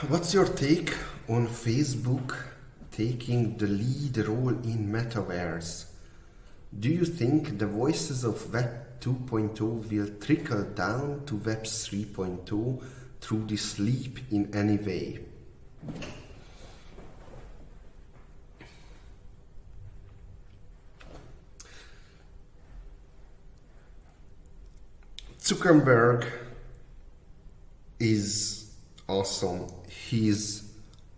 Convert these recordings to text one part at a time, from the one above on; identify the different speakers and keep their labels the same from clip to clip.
Speaker 1: What's your take on Facebook taking the lead role in metaverse? Do you think the voices of Web 2.0 will trickle down to Web 3.0 through this leap in any way? Zuckerberg is awesome. He's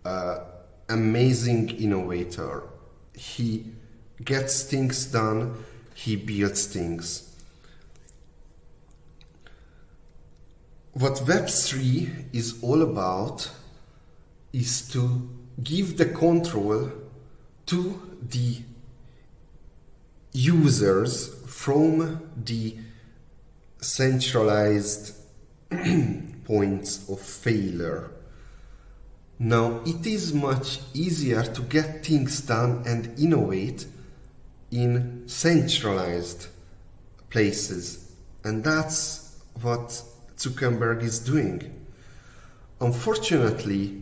Speaker 1: an amazing innovator. He gets things done, he builds things. What Web3 is all about is to give the control to the users from the centralized points of failure. Now, it is much easier to get things done and innovate in centralized places, and that's what Zuckerberg is doing. Unfortunately,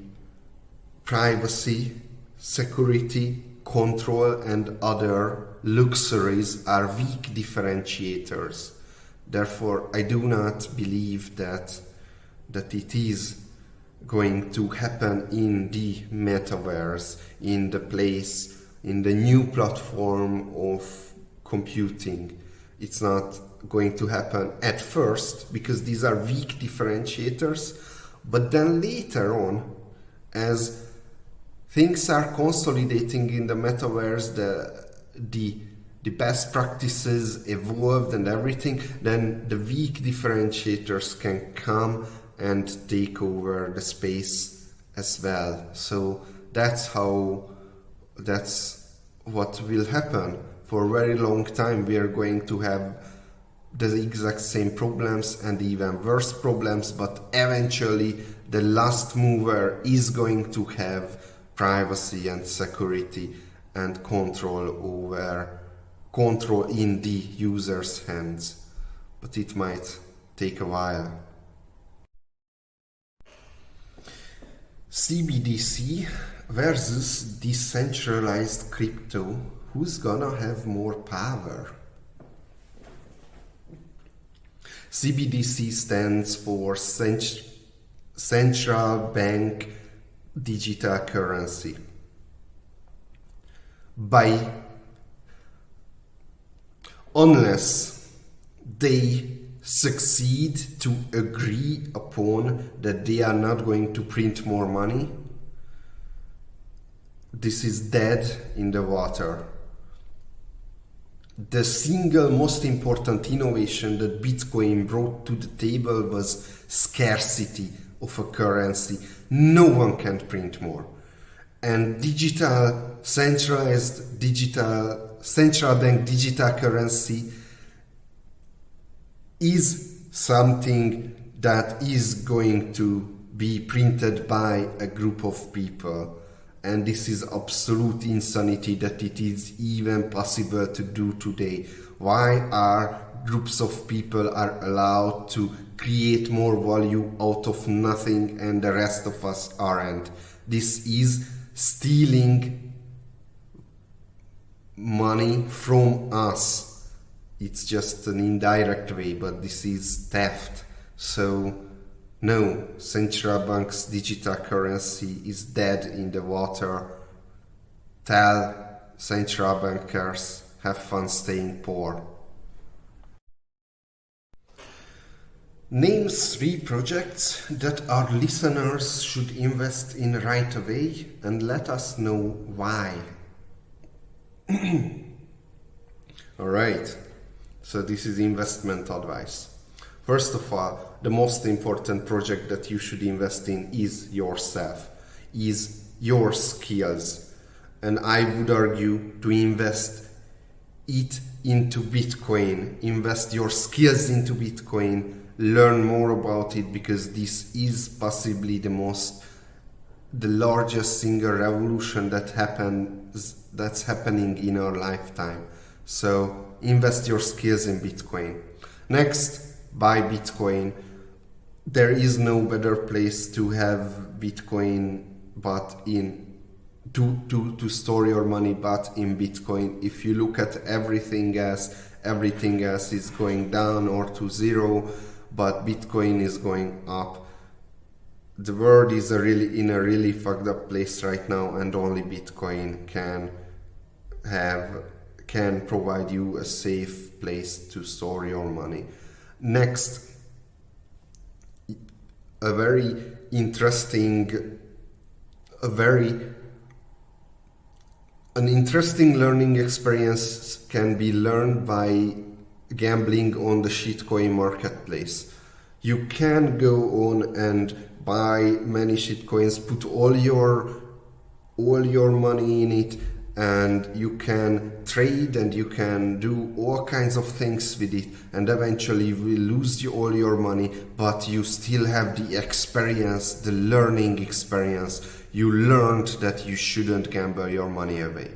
Speaker 1: privacy, security, control, and other luxuries are weak differentiators. Therefore, I do not believe that it is going to happen in the metaverse, in the place, in the new platform of computing. It's not going to happen at first because these are weak differentiators, but then later on, as things are consolidating in the metaverse, the best practices evolved and everything, then the weak differentiators can come and take over the space as well. So that's what will happen. For a very long time we are going to have the exact same problems and even worse problems, but eventually the last mover is going to have privacy and security and control in the user's hands. But it might take a while. CBDC versus decentralized crypto. Who's gonna have more power? CBDC stands for Central Bank Digital Currency. Unless they succeed to agree upon that they are not going to print more money, this is dead in the water. The single most important innovation that Bitcoin brought to the table was scarcity of a currency. No one can print more. And central bank digital currency is something that is going to be printed by a group of people. And this is absolute insanity that it is even possible to do today. Why are groups of people are allowed to create more value out of nothing and the rest of us aren't? This is stealing money from us. It's just an indirect way, but this is theft. So no, central bank's digital currency is dead in the water. Tell central bankers, have fun staying poor. Name 3 projects that our listeners should invest in right away and let us know why. Alright, so this is investment advice. First of all, the most important project that you should invest in is yourself, is your skills. And I would argue to invest it into Bitcoin, invest your skills into Bitcoin, learn more about it, because this is possibly the largest single revolution that's happening in our lifetime. So invest your skills in Bitcoin. Next, buy Bitcoin. there is no better place to have Bitcoin but in to store your money but in Bitcoin. If you look at everything else is going down or to zero, but Bitcoin is going up. The world is in a really fucked up place right now, and only Bitcoin can provide you a safe place to store your money. Next, an interesting learning experience can be learned by gambling on the shitcoin marketplace. You can go on and buy many shitcoins, put all your money in it, and you can trade and you can do all kinds of things with it, and eventually you will lose all your money, but you still have the experience, the learning experience. You learned that you shouldn't gamble your money away.